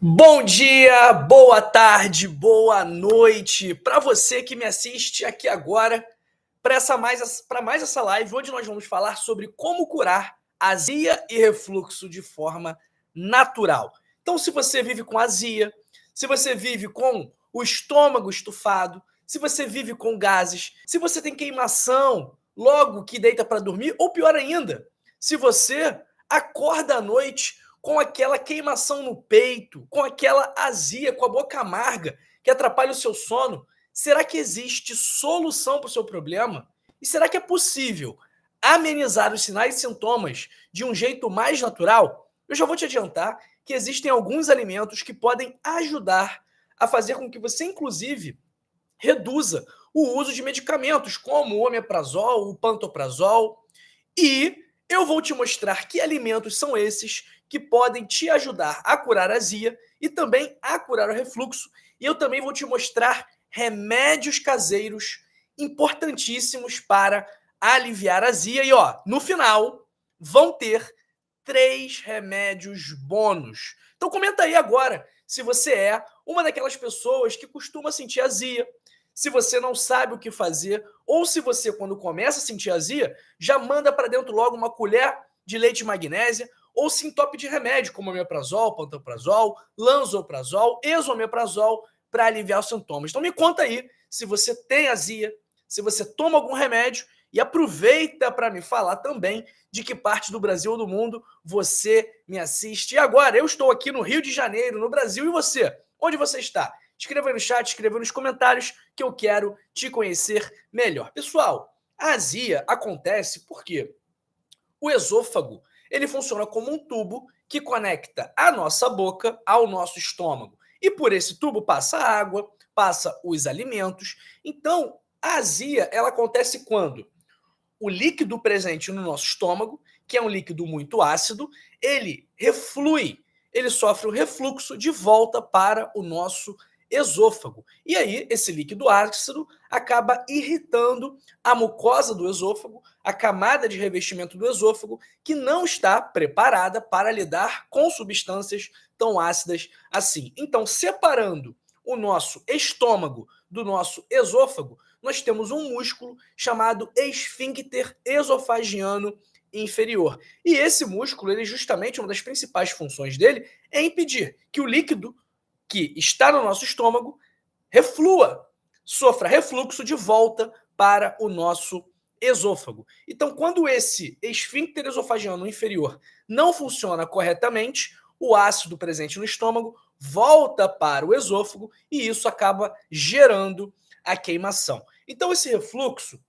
Bom dia, boa tarde, boa noite para você que me assiste aqui agora para mais essa live, onde nós vamos falar sobre como curar azia e refluxo de forma natural. Então, se você vive com azia, se você vive com o estômago estufado, se você vive com gases, se você tem queimação logo que deita para dormir, ou pior ainda, se você acorda à noite com aquela queimação no peito, com aquela azia, com a boca amarga, que atrapalha o seu sono, será que existe solução para o seu problema? E será que é possível amenizar os sinais e sintomas de um jeito mais natural? Eu já vou te adiantar que existem alguns alimentos que podem ajudar a fazer com que você, inclusive, reduza o uso de medicamentos, como o omeprazol, o pantoprazol, e eu vou te mostrar que alimentos são esses que podem te ajudar a curar a azia e também a curar o refluxo. E eu também vou te mostrar remédios caseiros importantíssimos para aliviar a azia. E ó, no final vão ter 3 remédios bônus. Então comenta aí agora se você é uma daquelas pessoas que costuma sentir azia, se você não sabe o que fazer, ou se você, quando começa a sentir azia, já manda para dentro logo uma colher de leite de magnésia, ou se entope de remédio, como omeprazol, pantoprazol, lanzoprazol, esomeprazol, para aliviar os sintomas. Então me conta aí se você tem azia, se você toma algum remédio, e aproveita para me falar também de que parte do Brasil ou do mundo você me assiste. E agora, eu estou aqui no Rio de Janeiro, no Brasil, e você? Onde você está? Escreva aí no chat, escreva nos comentários que eu quero te conhecer melhor. Pessoal, a azia acontece porque o esôfago ele funciona como um tubo que conecta a nossa boca ao nosso estômago. E por esse tubo passa água, passa os alimentos. Então, a azia ela acontece quando o líquido presente no nosso estômago, que é um líquido muito ácido, ele reflui, ele sofre o refluxo de volta para o nosso esôfago. E aí, esse líquido ácido acaba irritando a mucosa do esôfago, a camada de revestimento do esôfago, que não está preparada para lidar com substâncias tão ácidas assim. Então, separando o nosso estômago do nosso esôfago, nós temos um músculo chamado esfíncter esofagiano inferior. E esse músculo, ele justamente, uma das principais funções dele é impedir que o líquido que está no nosso estômago reflua, sofra refluxo de volta para o nosso esôfago. Então, quando esse esfíncter esofagiano inferior não funciona corretamente, o ácido presente no estômago volta para o esôfago e isso acaba gerando a queimação. Então, esse refluxo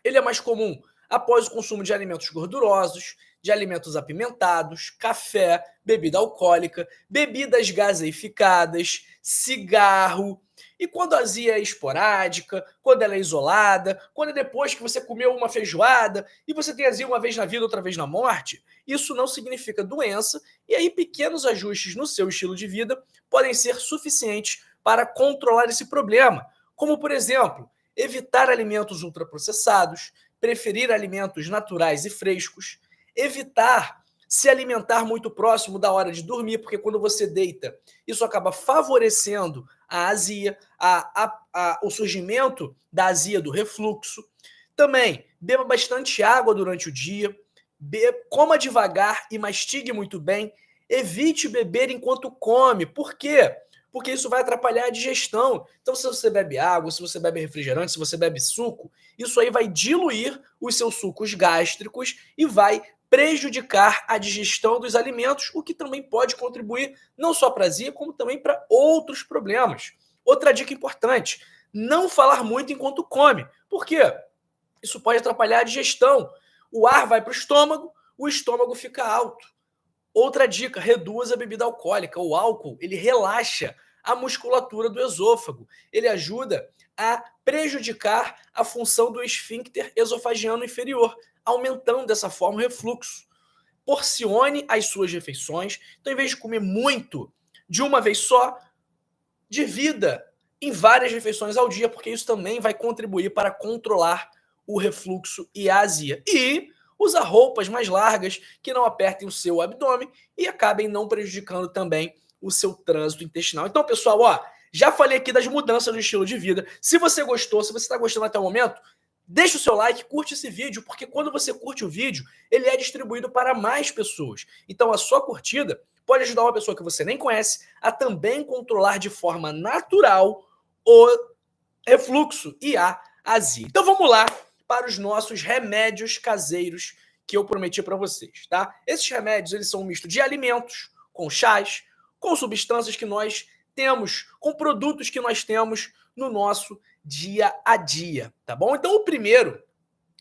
ele é mais comum após o consumo de alimentos gordurosos, de alimentos apimentados, café, bebida alcoólica, bebidas gaseificadas, cigarro. E quando a azia é esporádica, quando ela é isolada, quando é depois que você comeu uma feijoada e você tem azia uma vez na vida, outra vez na morte, isso não significa doença e aí pequenos ajustes no seu estilo de vida podem ser suficientes para controlar esse problema. Como, por exemplo, evitar alimentos ultraprocessados, preferir alimentos naturais e frescos, evitar se alimentar muito próximo da hora de dormir, porque quando você deita, isso acaba favorecendo a azia, o surgimento da azia do refluxo. Também, beba bastante água durante o dia, coma devagar e mastigue muito bem, evite beber enquanto come. Por quê? Porque isso vai atrapalhar a digestão. Então, se você bebe água, se você bebe refrigerante, se você bebe suco, isso aí vai diluir os seus sucos gástricos e vai prejudicar a digestão dos alimentos, o que também pode contribuir não só para a azia, como também para outros problemas. Outra dica importante, não falar muito enquanto come. Por quê? Isso pode atrapalhar a digestão. O ar vai para o estômago fica alto. Outra dica, reduz a bebida alcoólica. O álcool, ele relaxa a musculatura do esôfago. Ele ajuda a prejudicar a função do esfíncter esofagiano inferior, aumentando dessa forma o refluxo. Porcione as suas refeições. Então, em vez de comer muito de uma vez só, divida em várias refeições ao dia, porque isso também vai contribuir para controlar o refluxo e a azia. E usa roupas mais largas que não apertem o seu abdômen e acabem não prejudicando também o seu trânsito intestinal. Então, pessoal, ó, já falei aqui das mudanças do estilo de vida. Se você gostou, se você está gostando até o momento, deixa o seu like, curte esse vídeo, porque quando você curte o vídeo, ele é distribuído para mais pessoas. Então, a sua curtida pode ajudar uma pessoa que você nem conhece a também controlar de forma natural o refluxo e a azia. Então, vamos lá para os nossos remédios caseiros que eu prometi para vocês, tá? Esses remédios, eles são um misto de alimentos, com chás, com substâncias que nós temos, com produtos que nós temos no nosso dia a dia, tá bom? Então, o primeiro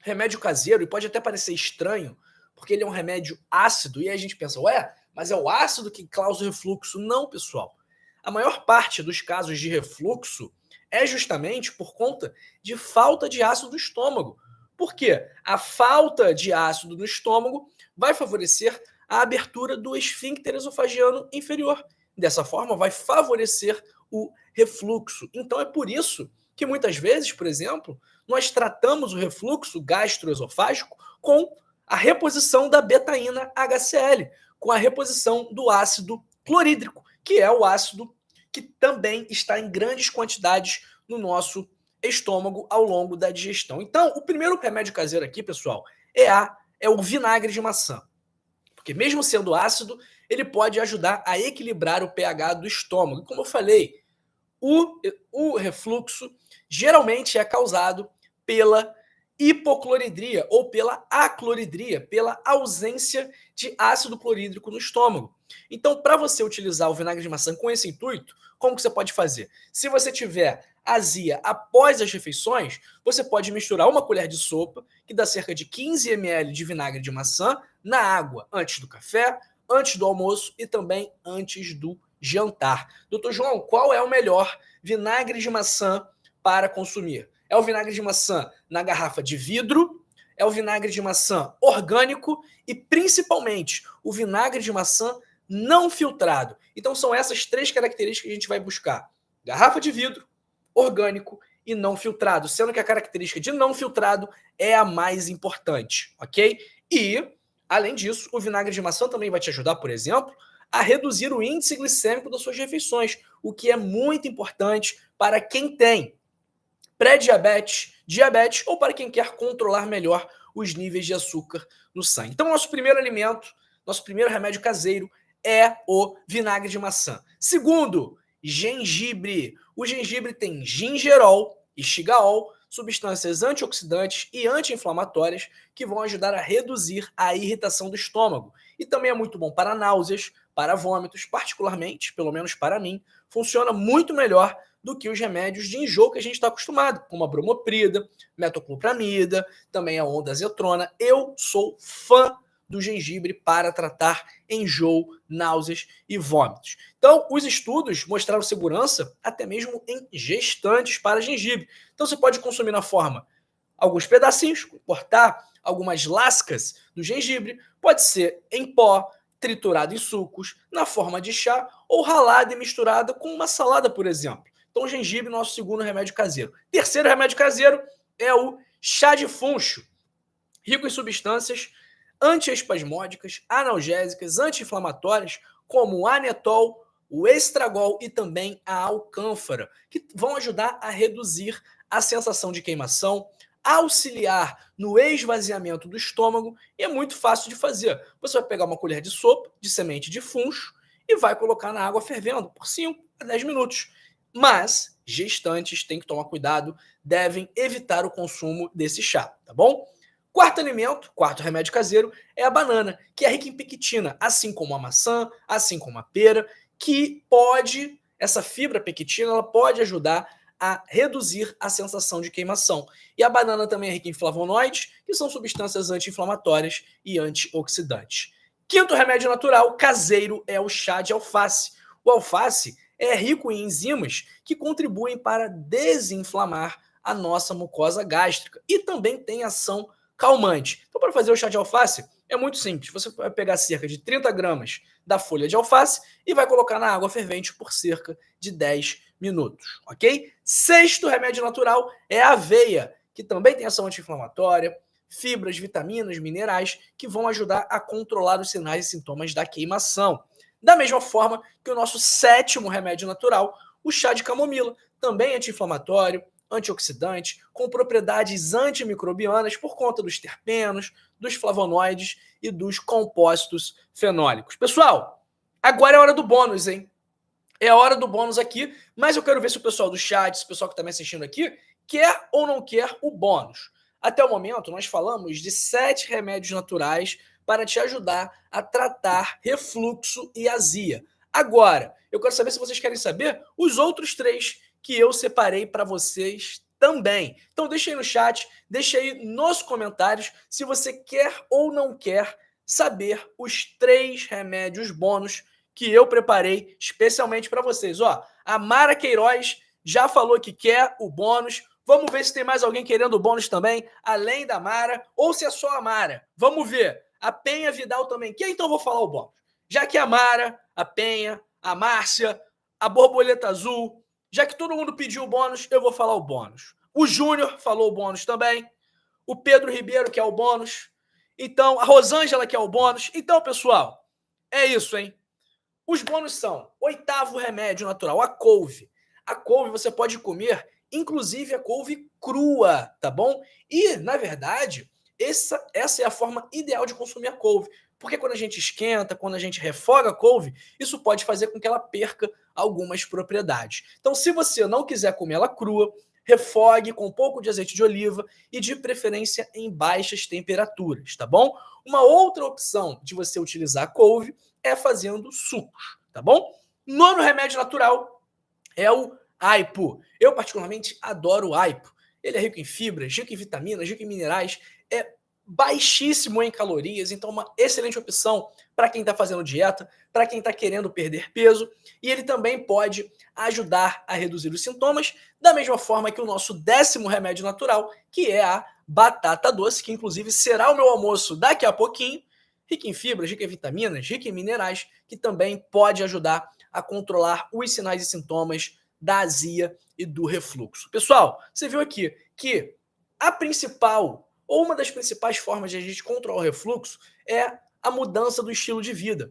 remédio caseiro, e pode até parecer estranho, porque ele é um remédio ácido, e aí a gente pensa, ué, mas é o ácido que causa o refluxo? Não, pessoal. A maior parte dos casos de refluxo é justamente por conta de falta de ácido no estômago. Por quê? A falta de ácido no estômago vai favorecer a abertura do esfíncter esofagiano inferior. Dessa forma, vai favorecer o refluxo. Então, é por isso que muitas vezes, por exemplo, nós tratamos o refluxo gastroesofágico com a reposição da betaína HCl, com a reposição do ácido clorídrico, que é o ácido que também está em grandes quantidades no nosso estômago ao longo da digestão. Então, o primeiro remédio caseiro aqui, pessoal, é o vinagre de maçã. Porque mesmo sendo ácido, ele pode ajudar a equilibrar o pH do estômago. E como eu falei, o refluxo geralmente é causado pela hipocloridria ou pela acloridria, pela ausência de ácido clorídrico no estômago. Então, para você utilizar o vinagre de maçã com esse intuito, como que você pode fazer? Se você tiver azia após as refeições, você pode misturar uma colher de sopa, que dá cerca de 15 ml de vinagre de maçã, na água antes do café, antes do almoço e também antes do jantar. Doutor João, qual é o melhor vinagre de maçã para consumir? É o vinagre de maçã na garrafa de vidro, é o vinagre de maçã orgânico e, principalmente, o vinagre de maçã não filtrado. Então, são essas três características que a gente vai buscar: garrafa de vidro, orgânico e não filtrado, sendo que a característica de não filtrado é a mais importante, ok? E, além disso, o vinagre de maçã também vai te ajudar, por exemplo, a reduzir o índice glicêmico das suas refeições, o que é muito importante para quem tem pré-diabetes, diabetes ou para quem quer controlar melhor os níveis de açúcar no sangue. Então, nosso primeiro alimento, nosso primeiro remédio caseiro é o vinagre de maçã. Segundo, gengibre. O gengibre tem gingerol e xigaol, substâncias antioxidantes e anti-inflamatórias que vão ajudar a reduzir a irritação do estômago. E também é muito bom para náuseas, para vômitos, particularmente, pelo menos para mim, funciona muito melhor do que os remédios de enjoo que a gente está acostumado, como a bromoprida, metoclopramida, também a ondansetrona. Eu sou fã do gengibre para tratar enjoo, náuseas e vômitos. Então, os estudos mostraram segurança até mesmo em gestantes para gengibre. Então, você pode consumir na forma alguns pedacinhos, cortar algumas lascas do gengibre, pode ser em pó, triturado em sucos, na forma de chá ou ralada e misturada com uma salada, por exemplo. Então, o gengibre, nosso segundo remédio caseiro. Terceiro remédio caseiro é o chá de funcho, rico em substâncias antiespasmódicas, analgésicas, anti-inflamatórias, como o anetol, o estragol e também a alcânfora, que vão ajudar a reduzir a sensação de queimação, auxiliar no esvaziamento do estômago, e é muito fácil de fazer. Você vai pegar uma colher de sopa de semente de funcho e vai colocar na água fervendo por 5 a 10 minutos. Mas gestantes têm que tomar cuidado, devem evitar o consumo desse chá, tá bom? Quarto alimento, quarto remédio caseiro, é a banana, que é rica em pectina, assim como a maçã, assim como a pera, que pode, essa fibra pectina, ela pode ajudar a reduzir a sensação de queimação. E a banana também é rica em flavonoides, que são substâncias anti-inflamatórias e antioxidantes. Quinto remédio natural caseiro é o chá de alface. O alface é rico em enzimas que contribuem para desinflamar a nossa mucosa gástrica e também tem ação calmante. Então, para fazer o chá de alface, é muito simples. Você vai pegar cerca de 30 gramas da folha de alface e vai colocar na água fervente por cerca de 10 minutos, ok? Sexto remédio natural é a aveia, que também tem ação anti-inflamatória, fibras, vitaminas, minerais, que vão ajudar a controlar os sinais e sintomas da queimação. Da mesma forma que o nosso sétimo remédio natural, o chá de camomila, também anti-inflamatório, antioxidante, com propriedades antimicrobianas por conta dos terpenos, dos flavonoides e dos compostos fenólicos. Pessoal, agora é a hora do bônus, hein? É a hora do bônus aqui, mas eu quero ver se o pessoal do chat, se o pessoal que está me assistindo aqui, quer ou não quer o bônus. Até o momento, nós falamos de 7 remédios naturais para te ajudar a tratar refluxo e azia. Agora, eu quero saber se vocês querem saber os outros 3 que eu separei para vocês também. Então deixa aí no chat, deixa aí nos comentários se você quer ou não quer saber os 3 remédios bônus que eu preparei especialmente para vocês. Ó, a Mara Queiroz já falou que quer o bônus. Vamos ver se tem mais alguém querendo o bônus também, além da Mara, ou se é só a Mara. Vamos ver. A Penha Vidal também quer, então eu vou falar o bônus. Já que a Mara, a Penha, a Márcia, a Borboleta Azul, já que todo mundo pediu o bônus, eu vou falar o bônus. O Júnior falou o bônus também. O Pedro Ribeiro quer o bônus. Então, a Rosângela quer o bônus. Então, pessoal, é isso, hein? Os bônus são: 8º remédio natural, a couve. A couve você pode comer, inclusive a couve crua, tá bom? E, na verdade, essa é a forma ideal de consumir a couve. Porque quando a gente esquenta, quando a gente refoga a couve, isso pode fazer com que ela perca algumas propriedades. Então, se você não quiser comer ela crua, refogue com um pouco de azeite de oliva e, de preferência, em baixas temperaturas, tá bom? Uma outra opção de você utilizar a couve é fazendo sucos, tá bom? 9º remédio natural é o aipo. Eu, particularmente, adoro o aipo. Ele é rico em fibras, rico em vitaminas, rico em minerais, é baixíssimo em calorias, então uma excelente opção para quem está fazendo dieta, para quem está querendo perder peso, e ele também pode ajudar a reduzir os sintomas, da mesma forma que o nosso 10º remédio natural, que é a batata doce, que inclusive será o meu almoço daqui a pouquinho, rica em fibras, rica em vitaminas, rica em minerais, que também pode ajudar a controlar os sinais e sintomas da azia e do refluxo. Pessoal, você viu aqui que a principal, ou uma das principais formas de a gente controlar o refluxo é a mudança do estilo de vida.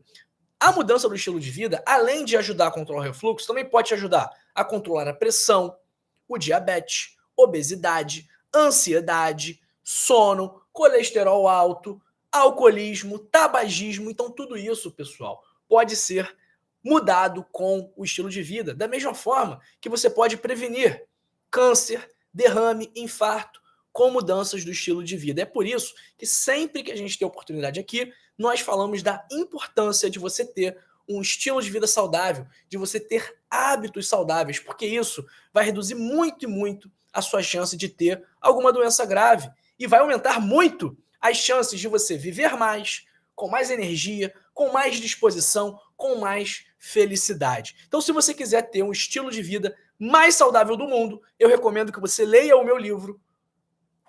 A mudança do estilo de vida, além de ajudar a controlar o refluxo, também pode te ajudar a controlar a pressão, o diabetes, obesidade, ansiedade, sono, colesterol alto, alcoolismo, tabagismo. Então, tudo isso, pessoal, pode ser mudado com o estilo de vida. Da mesma forma que você pode prevenir câncer, derrame, infarto, com mudanças do estilo de vida. É por isso que sempre que a gente tem oportunidade aqui, nós falamos da importância de você ter um estilo de vida saudável, de você ter hábitos saudáveis, porque isso vai reduzir muito e muito a sua chance de ter alguma doença grave e vai aumentar muito as chances de você viver mais, com mais energia, com mais disposição, com mais felicidade. Então, se você quiser ter um estilo de vida mais saudável do mundo, eu recomendo que você leia o meu livro,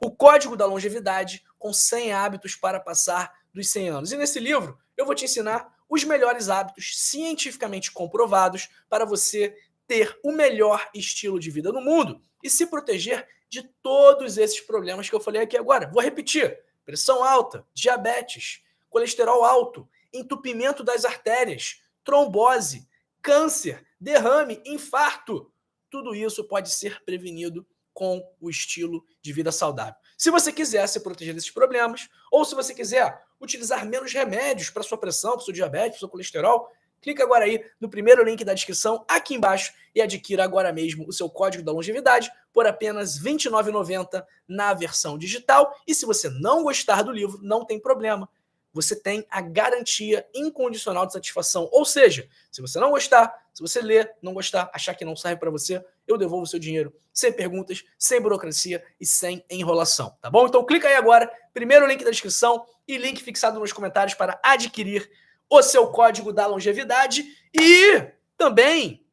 O Código da Longevidade, com 100 hábitos para passar dos 100 anos. E nesse livro, eu vou te ensinar os melhores hábitos cientificamente comprovados para você ter o melhor estilo de vida no mundo e se proteger de todos esses problemas que eu falei aqui agora. Vou repetir: pressão alta, diabetes, colesterol alto, entupimento das artérias, trombose, câncer, derrame, infarto. Tudo isso pode ser prevenido com o estilo de vida saudável. Se você quiser se proteger desses problemas, ou se você quiser utilizar menos remédios para sua pressão, para o seu diabetes, para o seu colesterol, clica agora aí no primeiro link da descrição aqui embaixo e adquira agora mesmo o seu Código da Longevidade por apenas R$ 29,90 na versão digital. E se você não gostar do livro, não tem problema. Você tem a garantia incondicional de satisfação. Ou seja, se você não gostar, se você ler, não gostar, achar que não serve para você, eu devolvo o seu dinheiro sem perguntas, sem burocracia e sem enrolação, tá bom? Então clica aí agora, primeiro link da descrição e link fixado nos comentários para adquirir o seu Código da Longevidade. E também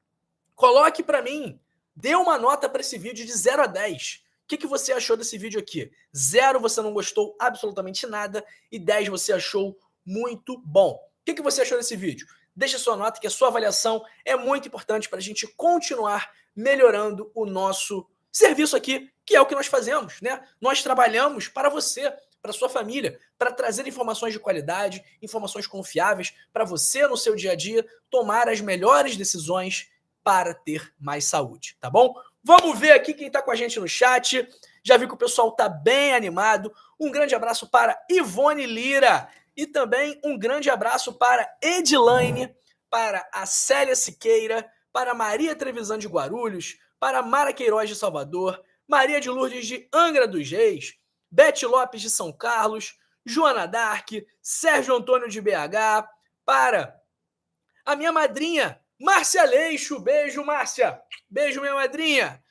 coloque para mim, dê uma nota para esse vídeo de 0 a 10. O que você achou desse vídeo aqui? 0, você não gostou absolutamente nada, e 10 você achou muito bom. O que você achou desse vídeo? Deixa sua nota, que a sua avaliação é muito importante para a gente continuar melhorando o nosso serviço aqui, que é o que nós fazemos, né? Nós trabalhamos para você, para sua família, para trazer informações de qualidade, informações confiáveis, para você no seu dia a dia tomar as melhores decisões para ter mais saúde, tá bom? Vamos ver aqui quem está com a gente no chat. Já vi que o pessoal está bem animado. Um grande abraço para Ivone Lira e também um grande abraço para Edilaine, para a Célia Siqueira, para Maria Trevisan de Guarulhos, para Mara Queiroz de Salvador, Maria de Lourdes de Angra dos Reis, Beth Lopes de São Carlos, Joana Dark, Sérgio Antônio de BH, para a minha madrinha, Márcia Leixo. Beijo, Márcia. Beijo, minha madrinha.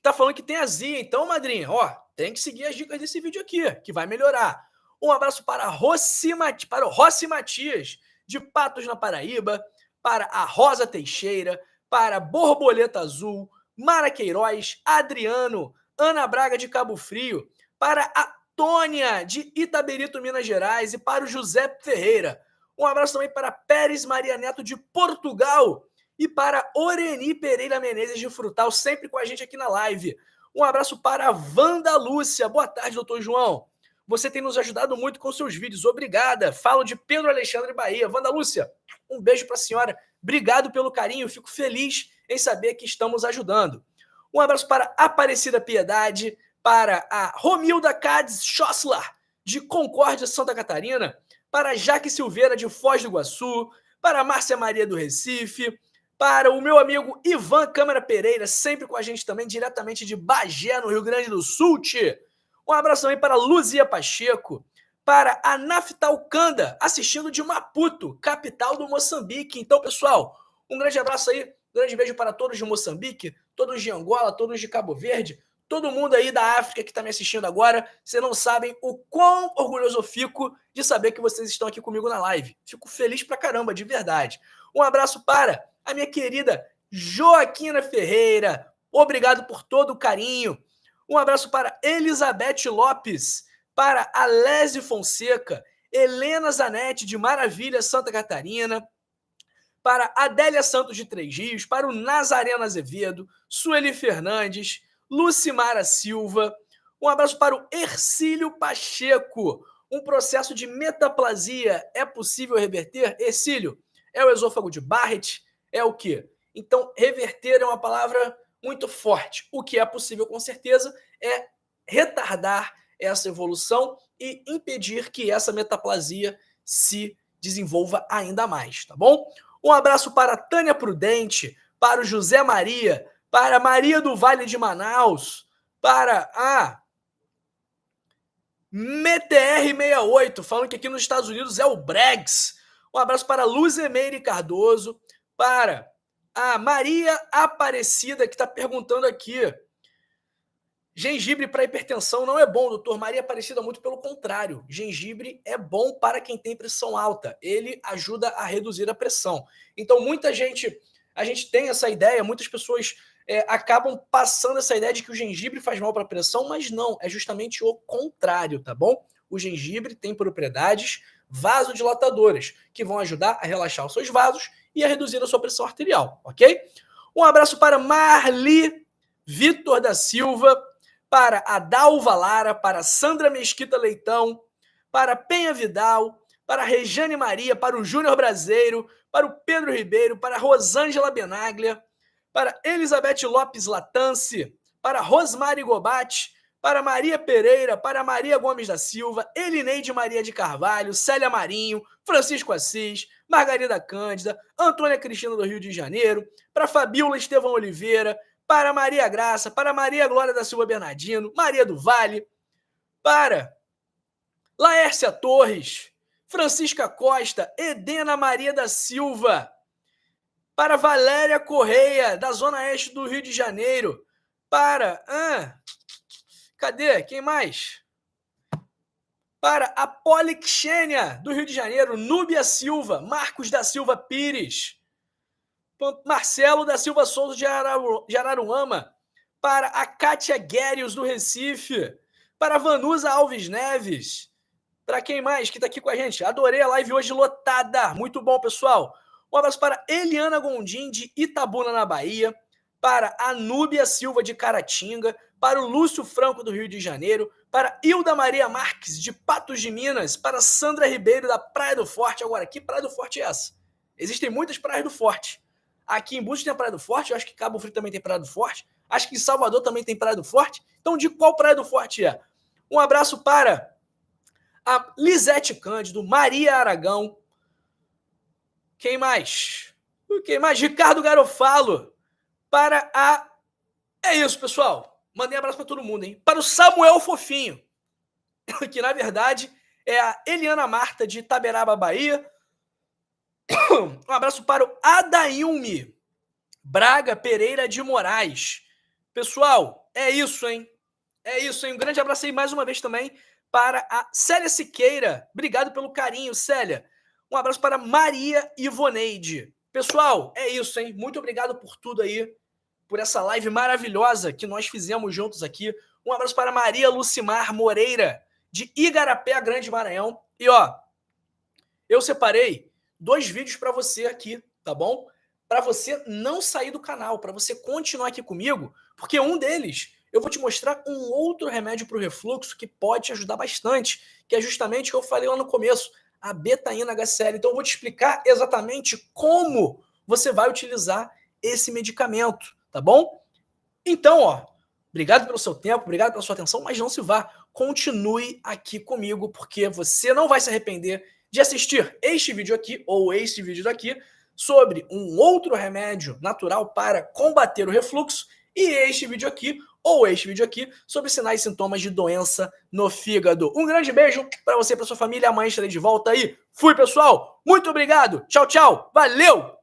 Tá falando que tem azia, então, madrinha, ó, tem que seguir as dicas desse vídeo aqui, que vai melhorar. Um abraço para o Rossi Matias, de Patos, na Paraíba, para a Rosa Teixeira, para Borboleta Azul, Mara Queiroz, Adriano, Ana Braga de Cabo Frio, para a Tônia de Itaberito, Minas Gerais, e para o José Ferreira. Um abraço também para Pérez Maria Neto de Portugal e para Oreni Pereira Menezes de Frutal, sempre com a gente aqui na live. Um abraço para a Wanda Lúcia. Boa tarde, doutor João. Você tem nos ajudado muito com seus vídeos. Obrigada. Falo de Pedro Alexandre, Bahia. Wanda Lúcia, um beijo para a senhora. Obrigado pelo carinho. Fico feliz em saber que estamos ajudando. Um abraço para Aparecida Piedade, para a Romilda Cades Schossler, de Concórdia, Santa Catarina, para Jaque Silveira, de Foz do Iguaçu, para Márcia Maria do Recife, para o meu amigo Ivan Câmara Pereira, sempre com a gente também, diretamente de Bagé, no Rio Grande do Sul. Um abraço também para Luzia Pacheco, para a Naftal Kanda, assistindo de Maputo, capital do Moçambique. Então, pessoal, um grande abraço aí, um grande beijo para todos de Moçambique, todos de Angola, todos de Cabo Verde, todo mundo aí da África que está me assistindo agora. Vocês não sabem o quão orgulhoso eu fico de saber que vocês estão aqui comigo na live. Fico feliz pra caramba, de verdade. Um abraço para a minha querida Joaquina Ferreira. Obrigado por todo o carinho. Um abraço para Elizabeth Lopes, para Alésio Fonseca, Helena Zanetti, de Maravilha, Santa Catarina, para Adélia Santos, de Três Rios, para o Nazareno Azevedo, Sueli Fernandes, Lucimara Silva. Um abraço para o Ercílio Pacheco. Um processo de metaplasia é possível reverter? Ercílio, é o esôfago de Barrett? É o quê? Então, reverter é uma palavra muito forte. O que é possível, com certeza, é retardar essa evolução e impedir que essa metaplasia se desenvolva ainda mais, tá bom? Um abraço para a Tânia Prudente, para o José Maria, para a Maria do Vale de Manaus, para a MTR68, falando que aqui nos Estados Unidos é o Bregs. Um abraço para a Luzemeire Cardoso, para a Maria Aparecida, que está perguntando aqui: gengibre para hipertensão não é bom, doutor. Maria Aparecida, muito pelo contrário. Gengibre é bom para quem tem pressão alta. Ele ajuda a reduzir a pressão. Então, muita gente, a gente tem essa ideia, muitas pessoas acabam passando essa ideia de que o gengibre faz mal para a pressão, mas não, é justamente o contrário, tá bom? O gengibre tem propriedades vasodilatadoras, que vão ajudar a relaxar os seus vasos e a reduzir a sua pressão arterial, ok? Um abraço para Marli Vitor da Silva, para a Dalva Lara, para Sandra Mesquita Leitão, para Penha Vidal, para a Rejane Maria, para o Júnior Braseiro, para o Pedro Ribeiro, para a Rosângela Benaglia, para Elizabeth Lopes Latance, para Rosmari Gobate, para Maria Pereira, para Maria Gomes da Silva, Elineide Maria de Carvalho, Célia Marinho, Francisco Assis, Margarida Cândida, Antônia Cristina do Rio de Janeiro, para Fabiola Estevão Oliveira, para Maria Graça, para Maria Glória da Silva Bernardino, Maria do Vale, para Laércia Torres, Francisca Costa, Edena Maria da Silva, para Valéria Correia, da Zona Oeste do Rio de Janeiro, para... cadê? Quem mais? Para a Polixênia, do Rio de Janeiro, Núbia Silva, Marcos da Silva Pires, Marcelo da Silva Souza de Araruama, para a Kátia Guérios, do Recife, para a Vanusa Alves Neves, para quem mais que está aqui com a gente? Adorei a live hoje lotada, muito bom, pessoal. Um abraço para Eliana Gondim, de Itabuna, na Bahia, para a Núbia Silva, de Caratinga, para o Lúcio Franco, do Rio de Janeiro, para Hilda Maria Marques, de Patos de Minas, para Sandra Ribeiro, da Praia do Forte. Agora, que Praia do Forte é essa? Existem muitas praias do Forte. Aqui em Búzios tem a Praia do Forte, eu acho que Cabo Frio também tem Praia do Forte, acho que em Salvador também tem Praia do Forte. Então, de qual Praia do Forte é? Um abraço para a Lisete Cândido, Maria Aragão. Quem mais? Quem mais? Ricardo Garofalo. Para a... É isso, pessoal. Mandei um abraço para todo mundo, hein? Para o Samuel Fofinho, que na verdade é a Eliana Marta, de Itaberaba, Bahia. Um abraço para o Adailme Braga Pereira de Moraes. Pessoal, é isso, hein? É isso, hein? Um grande abraço aí mais uma vez também para a Célia Siqueira. Obrigado pelo carinho, Célia. Um abraço para Maria Ivoneide. Pessoal, é isso, hein? Muito obrigado por tudo aí, por essa live maravilhosa que nós fizemos juntos aqui. Um abraço para Maria Lucimar Moreira, de Igarapé, Grande Maranhão. E ó, eu separei 2 vídeos para você aqui, tá bom? Para você não sair do canal, para você continuar aqui comigo, porque um deles eu vou te mostrar um outro remédio para o refluxo que pode te ajudar bastante, que é justamente o que eu falei lá no começo, a betaína HCl. Então eu vou te explicar exatamente como você vai utilizar esse medicamento, tá bom? Então, ó, obrigado pelo seu tempo, obrigado pela sua atenção, mas não se vá, continue aqui comigo, porque você não vai se arrepender de assistir este vídeo aqui, ou este vídeo daqui, sobre um outro remédio natural para combater o refluxo, e este vídeo aqui, ou este vídeo aqui, sobre sinais e sintomas de doença no fígado. Um grande beijo para você e para sua família, amanhã estarei de volta aí. Fui, pessoal, muito obrigado, tchau, tchau, valeu!